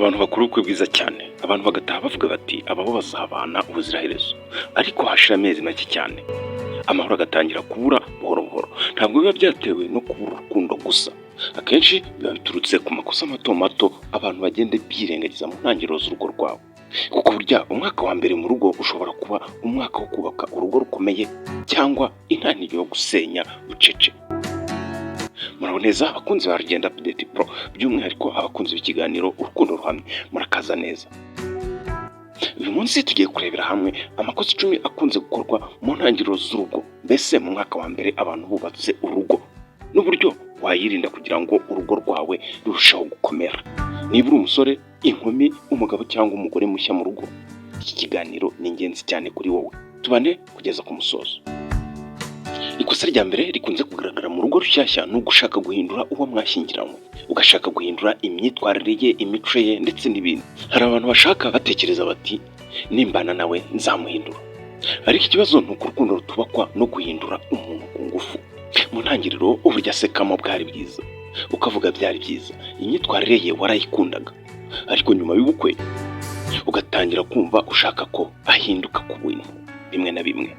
abantu bakuru ubukwe bwiza cyane, abantu bagataha bavuga bati aba bo bazabana ubuziraherezo, ariko hashira amezi make cyane amahoro agatangira kubura buhoro buhoro. Ntabwo biba byatewe no kubura urukundo gusa, akenshi biba biturutse ku makosa mato mato abantu bagenda birengagiza mu ntangiriro z'urugo rwabo. Kuko burya umwaka wa mbere mu rugo ushobora kuba umwaka wo kubaka urugo rukomeye cyangwa intangiriro yo gusenya bucece. Muraboneza abakunzi ba Rugendo Update Pro, by'umwihariko abakunzi b'ikiganiro urukundo ruhamye, murakaza neza. Uyu munsi tugiye kurebera hamwe amakosa 10 akunze gukorwa mu ntangiriro z'urugo, mbese mu mwaka wa mbere abantu bubatse urugo, n'uburyo wayirinda kugira ngo urugo rwawe rurusheho gukomera. Niba uri umusore, inkumi, umugabo cyangwa umugore mushya mu rugo, iki kiganiro ni ingenzi cyane kuri wowe. Tubane kugeza ku musozo. Ikosa rya mbere rikunze kugaragara mu rugo rushyashya ni ugushaka guhindura uwo mwashyingiranywe, ugashaka guhindura imyitwarire ye, imico ye ndetse n'ibindi. Hari abantu bashaka batekereza bati nimbana nawe nzamuhindura, ariko ikibazo ni uko urukundo rutubakwa no guhindura umuntu ku ngufu. Mu ntangiriro uburyo asekamo bwari bwiza, ukavuga byari byiza, imyitwarire ye warayikundaga, ariko nyuma y'ubukwe ugatangira kumva ushaka ko ahinduka ku bintu bimwe na bimwe.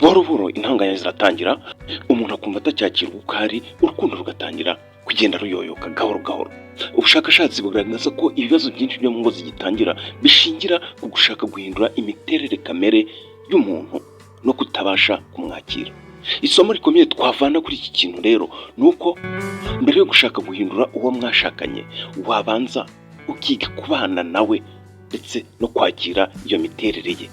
Buhoro buhoro intanganya ziratangira, umuntu akumva atacyakira uko ari, urukundo rugatangira kugenda ruyoyoka gahoro gahoro. Ubushakashatsi bugaragaza ko ibibazo byinshi byo mu ngo zigitangira bishingira ku gushaka guhindura imiterere kamere y'umuntu no kutabasha kumwakira. Isomo rikomeye twavana kuri iki kintu rero ni uko mbere yo gushaka guhindura uwo mwashakanye, wabanza ukiga kubana nawe ndetse no kwakira iyo miterere ye.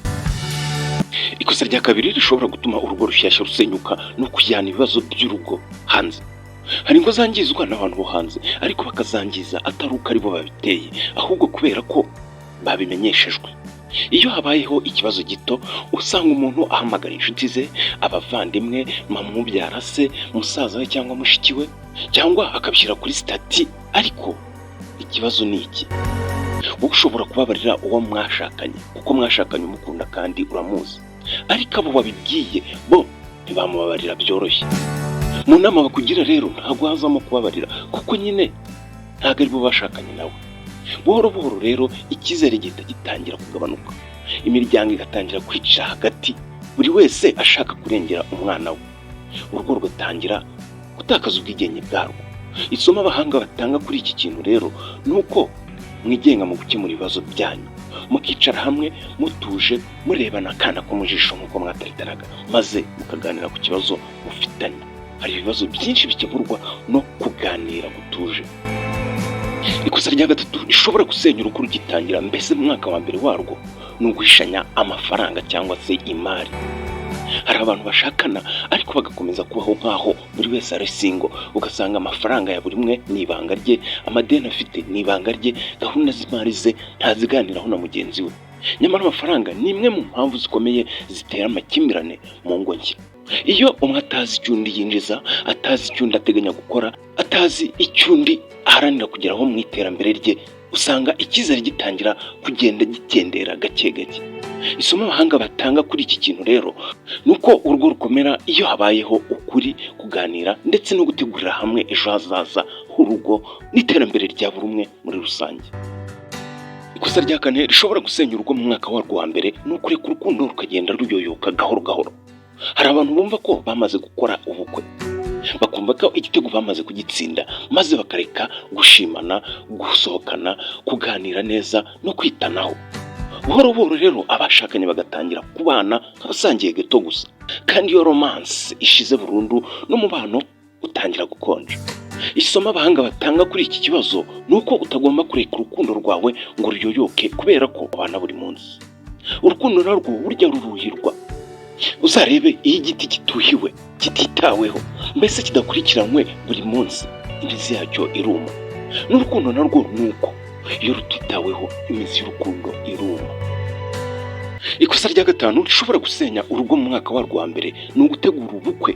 Ikosa rya kabiri rishobora gutuma urugo rushyashya rusenyuka no kujyana ibibazo by'urugo hanze. Hari ingo zangizwa n'abantu bo hanze, ariko bakazangiza atari uko ari bo babiteye, ahubwo kubera ko babimenyeshejwe. Iyo habayeho ikibazo gito, usanga umuntu ahamagara inshuti ze, abavandimwe, mama umubyara se, musaza we cyangwa mushiki we, cyangwa akabishyira kuri stati. Ariko ikibazo ni iki: wowe ushobora kubabarira uwo mwashakanye kuko mwashakanye umukunda kandi uramuzi, ariko abo wabibwiye bo ntibamubabarira byoroshye. Mu nama bakugira rero ntabwo hazamo kubabarira, kuko nyine ntabwo ari bo bashakanye nawe. Buhoro buhoro rero icyizere gihita gitangira kugabanuka, imiryango igatangira kwicara hagati, buri wese ashaka kurengera umwana we. Urugo rugatangira gutakaza ubwigenge bwarwo. Isomo abahanga batanga kuri iki kintu rero ni uko mwigenga mu gukemura ibibazo byanyu, mukicara hamwe mutuje, murebana akana ko mu jisho nk'uko mwataritaraga, maze mukaganira ku kibazo mufitanye. Hari ibibazo byinshi bikemurwa no kuganira gutuje. Ikosa rya gatatu rishobora gusenya urugo rugitangira, mbese mu mwaka wa mbere warwo, ni uguhishanya amafaranga cyangwa se imari. Hari abantu bashakana ariko bagakomeza kubaho nk'aho buri wese ari single, ugasanga amafaranga ya buri umwe ni ibanga rye, amadeni afite ni ibanga rye, gahunda z'imari ze ntaziganiraho na mugenzi we. Nyamara amafaranga ni imwe mu mpamvu zikomeye zitera amakimbirane mu ngo nshya. Iyo umwe atazi icyo undi yinjiza, atazi icyo undi ateganya gukora, atazi icyo undi aharanira kugeraho mu iterambere rye, usanga icyizere gitangira kugenda gikendera gake gake. Isomo abahanga batanga kuri iki kintu rero ni uko urugo rukomera iyo habayeho ukuri, kuganira ndetse no gutegurira hamwe ejo hazaza h'urugo n'iterambere rya buri umwe muri rusange. Ikosa rya kane rishobora gusenya urugo mu mwaka warwo wa mbere ni ukureka urukundo rukagenda ruyoyoka gahoro gahoro. Hari abantu bumva ko bamaze gukora ubukwe, bakumva ko igitego bamaze kugitsinda, maze bakareka gushimana, gusohokana, kuganira neza no kwitanaho. Buhoro buhoro rero abashakanye bagatangira kubana nk'abasangiye gato gusa, kandi iyo romance ishize burundu n'umubano utangira gukonja. Isomo abahanga batanga kuri iki kibazo ni uko utagomba kureka urukundo rwawe ngo ruyoyoke kubera ko abana buri munsi. Urukundo narwo burya ruruhirwa. Uzarebe iyo igiti kituhiwe, kititaweho, mbese kidakurikiranywe buri munsi, imizi yacyo iruma. N'urukundo narwo ni uko, iyo rutitaweho imizi y'urukundo iruma. Ikosa rya gatanu rishobora gusenya urugo mu mwaka warwo wa mbere ni ugutegura ubukwe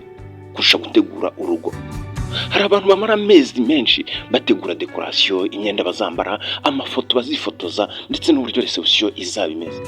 kurusha gutegura urugo. Hari abantu bamara amezi menshi bategura dekorasiyo, imyenda bazambara, amafoto bazifotoza ndetse n'uburyo reception izaba imeze,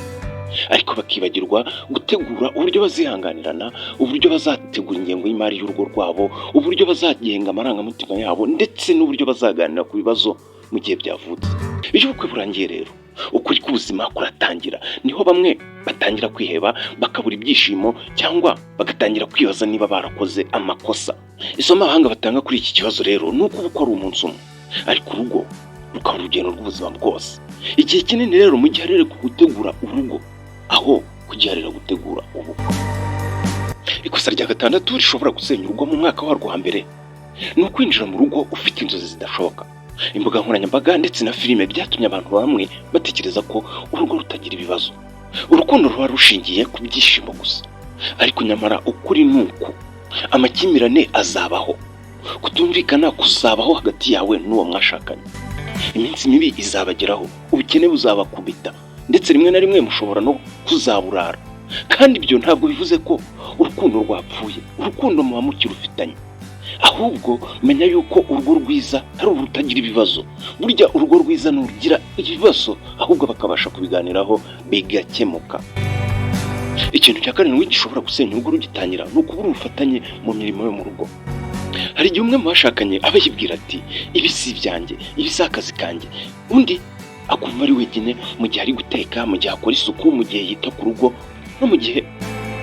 ariko bakibagirwa gutegura uburyo bazihanganirana, uburyo bazategura ingengo y'imari y'urugo rwabo, uburyo bazagenga amarangamutima yabo ndetse n'uburyo bazaganira ku bibazo mu gihe byavutse. Iyo ubukwe burangiye rero ukuri k'ubuzima kuratangira, niho bamwe batangira kwiheba, bakabura ibyishimo cyangwa bagatangira kwibaza niba barakoze amakosa. Isomo abahanga batanga kuri iki kibazo rero ni uko ubukwe ari umunsi umwe, ariko urugo rukaba urugendo rw'ubuzima bwose. Igihe kinini rero mugiharire ku gutegura urugo aho kugiharira gutegura ubukwe. Ikosa rya gatandatu rishobora gusenya urugo mu mwaka warwo wa mbere ni ukwinjira mu rugo ufite inzozi zidashoboka. Imbuga nkoranyambaga ndetse na filime byatumye abantu bamwe batekereza ko urugo rutagira ibibazo, urukundo ruba rushingiye ku byishimo gusa. Ariko nyamara ukuri ni uko amakimbirane azabaho, kutumvikana kuzabaho hagati yawe n'uwo mwashakanye, iminsi mibi izabageraho, ubukene buzabakubita, ndetse rimwe na rimwe mushobora no kuzaburara. Kandi ibyo ntabwo bivuze ko urukundo rwapfuye. Urukundo muba mukirufitanye, ahubwo menya yuko urugo rwiza ari urutagira ibibazo. Burya urugo rwiza nurugira ibibazo ahubwo bakabasha kubiganiraho bigakemuka. Ikintu cya karindwi gishobora gusenya urugo rugitangira ni ukubura ubufatanye mu mirimo yo mu rugo. Hari igihe umwe mu bashakanye aba yibwira ati ibi si ibyanjye, ibi si akazi kanjye, undi akumva ari wenyine mu gihe ari guteka, mu gihe akora isuku, mu gihe yita ku rugo, no mu gihe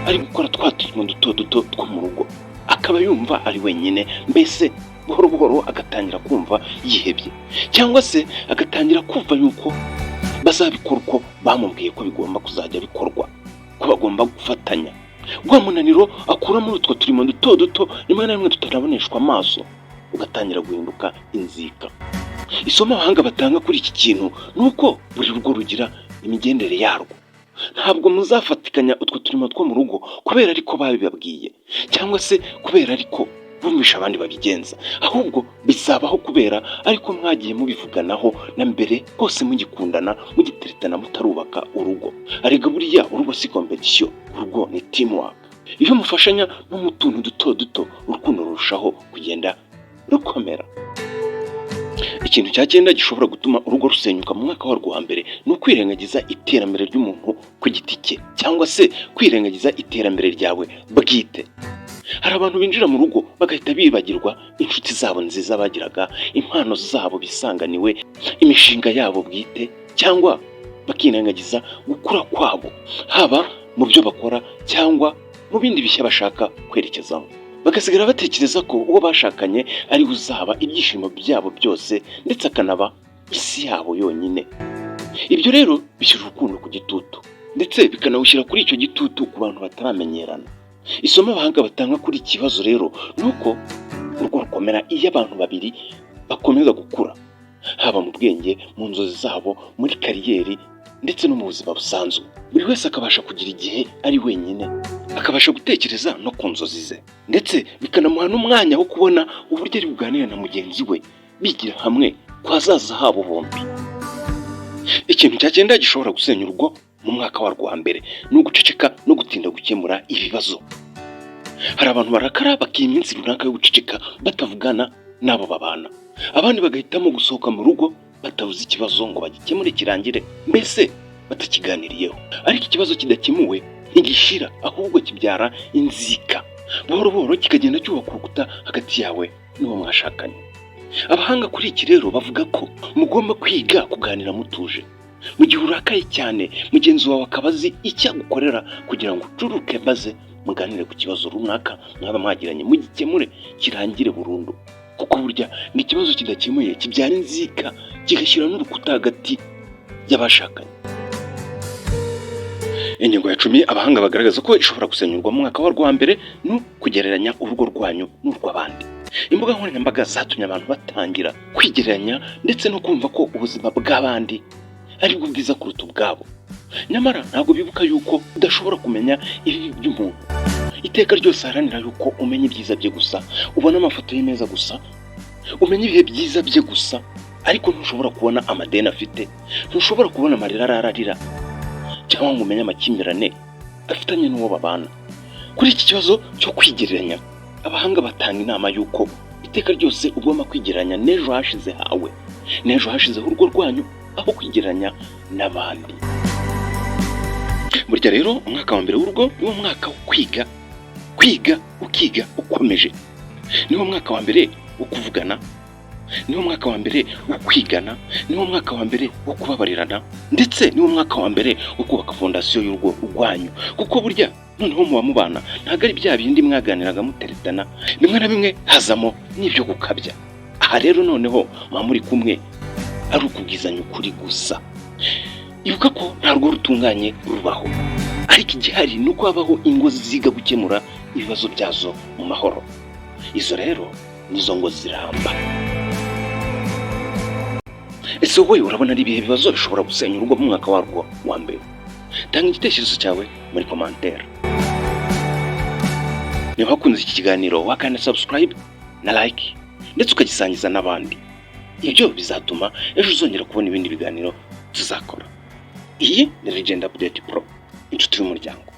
ari gukora twa tuntu duto duto two mu rugo, akaba yumva ari wenyine. Mbese buhoro buhoro agatangira kumva yihebye, cyangwa se agatangira kumva yuko bazabikora uko bamubwiye ko bigomba kuzajya bikorwa, ko bagomba gufatanya. Wa munaniro akura muri utwo turimo duto duto rimwe na rimwe tutaraboneshwa amaso ugatangira guhinduka inzika. Isomo abahanga batanga kuri iki kintu ni uko buri rugo rugira imigendere yarwo. Ntabwo muzafatikanya utwo turimo two mu rugo kubera ariko babibabwiye, cyangwa se kubera ariko bumvisha abandi babigenza, ahubwo bizabaho kubera ariko mwagiye mubivuganaho na mbere hose, mugikundana, mugiteretana, mutarubaka urugo. Arega buriya urugo si competition, urugo ni teamwork. Iyo mufashanya no mu tuntu duto duto, urukundo rurushaho kugenda rukomera. Ikintu cya cyenda gishobora gutuma urugo rusenyuka mu mwaka warwo wa mbere ni ukwirengagiza iterambere ry'umuntu ku giti cye, cyangwa se kwirengagiza iterambere ryawe bwite. Hari abantu binjira mu rugo bagahita bibagirwa inshuti zabo nziza bagiraga, impano zabo bisanganiwe, imishinga yabo bwite, cyangwa bakirengagiza gukura kwabo, haba mu byo bakora cyangwa mu bindi bishya bashaka kwerekezamo. Bagasigara batekereza ko uwo bashakanye ari uzaba ibyishimo byabo byose, ndetse akanaba isi yabo yonyine. Ibyo rero bishyira urukundo ku gitutu, ndetse bikanawushyira kuri icyo gitutu ku bantu bataramenyerana. Isomo abahanga batanga kuri iki kibazo rero ni uko urugo rukomera iyo abantu babiri bakomeza gukura, haba mu bwenge, mu nzozi zabo, muri kariyeri, ndetse no mu buzima busanzwe. Buri wese akabasha kugira igihe ari wenyine, akabasha gutekereza no ku nzozi ze, ndetse bikanamuha n'umwanya wo kubona uburyo ari buganira na mugenzi we, bigira hamwe ku hazaza habo bombi. Ikintu cya cyenda gishobora gusenya urugo mu mwaka warwo wa mbere ni uguceceka no gutinda gukemura ibibazo. Hari abantu barakara bakiha iminsi runaka yo guceceka batavugana n'abo babana, abandi bagahitamo gusohoka mu rugo batavuze ikibazo ngo bagikemure kirangire, mbese batakiganiriyeho. Ariko ikibazo kidakemuwe ntigishira, ahubwo kibyara inzika, buhoro buhoro kikagenda cyubaka urukuta hagati yawe n'uwo mwashakanye. Abahanga kuri iki rero bavuga ko mugomba kwiga kuganira mutuje. Mu gihe urakaye cyane, mugenzi wawe akaba azi icyo agukorera kugira ngo ucuruke, maze muganire ku kibazo runaka mwaba mwagiranye, mugikemure kirangire burundu. Kuko burya ni ikibazo kidakemuye kibyara inzika, kigashyira n'urukuta hagati y'abashakanye. Ingingo ya 10 abahanga bagaragaza ko ishobora gusenyurwa mu mwaka warwo wa mbere ni kugereranya urugo rwanyu n'urw'abandi. Imbuga nkoranyambaga zatumye abantu batangira kwigereranya ndetse no kumva ko ubuzima bw'abandi ari bwo bwiza kuruta ubwabo. Nyamara ntabwo bibuka yuko udashobora kumenya ibibi by'umuntu. Iteka ryose haranira yuko umenya ibyiza bye gusa, ubona amafoto ye meza gusa, umenya ibihe byiza bye gusa, ariko ntushobora kubona amadeni afite, ntushobora kubona amarira ararira, cyangwa ngo umenye amakimbirane afitanye n'uwo babana. Kuri iki kibazo cyo kwigereranya, abahanga batanga inama yuko iteka ryose ugomba kwigereranya n'ejo hashize hawe, n'ejo hashizeho urugo rwanyu, aho kwigereranya n'abandi. Burya rero umwaka wa mbere w'urugo niwo mwaka wo kwiga ukiga ukomeje. Niwo mwaka wa mbere wo kuvugana, niwo mwaka wa mbere wo kwigana, niwo mwaka wa mbere wo kubabarirana, ndetse niwo mwaka wa mbere wo kubaka fondasiyo y'urugo rwanyu. Kuko burya noneho muba mubana ntabwo ari bya bindi mwaganiraga muteretana, bimwe na bimwe hazamo n'ibyo gukabya. Aha rero noneho muba muri kumwe ari ukubwizanya ukuri gusa. Ibuka ko nta rugo rutunganye rubaho, ariko igihari ni uko habaho ingo ziga gukemura ibibazo byazo mu mahoro. Izo rero nizo ngo ziramba. Ese wowe urabona ari ibihe bibazo bishobora gusenya urugo mu mwaka warwo wa mbere? Tanga igitekerezo cyawe muri commentaire. Niba wakunze iki kiganiro wakanda subscribe na like ndetse ukagisangiza n'abandi. Ibyo bizatuma ejo uzongera kubona ibindi biganiro tuzakora. Iyi ni Legend Update Pro, inshuti y'umuryango.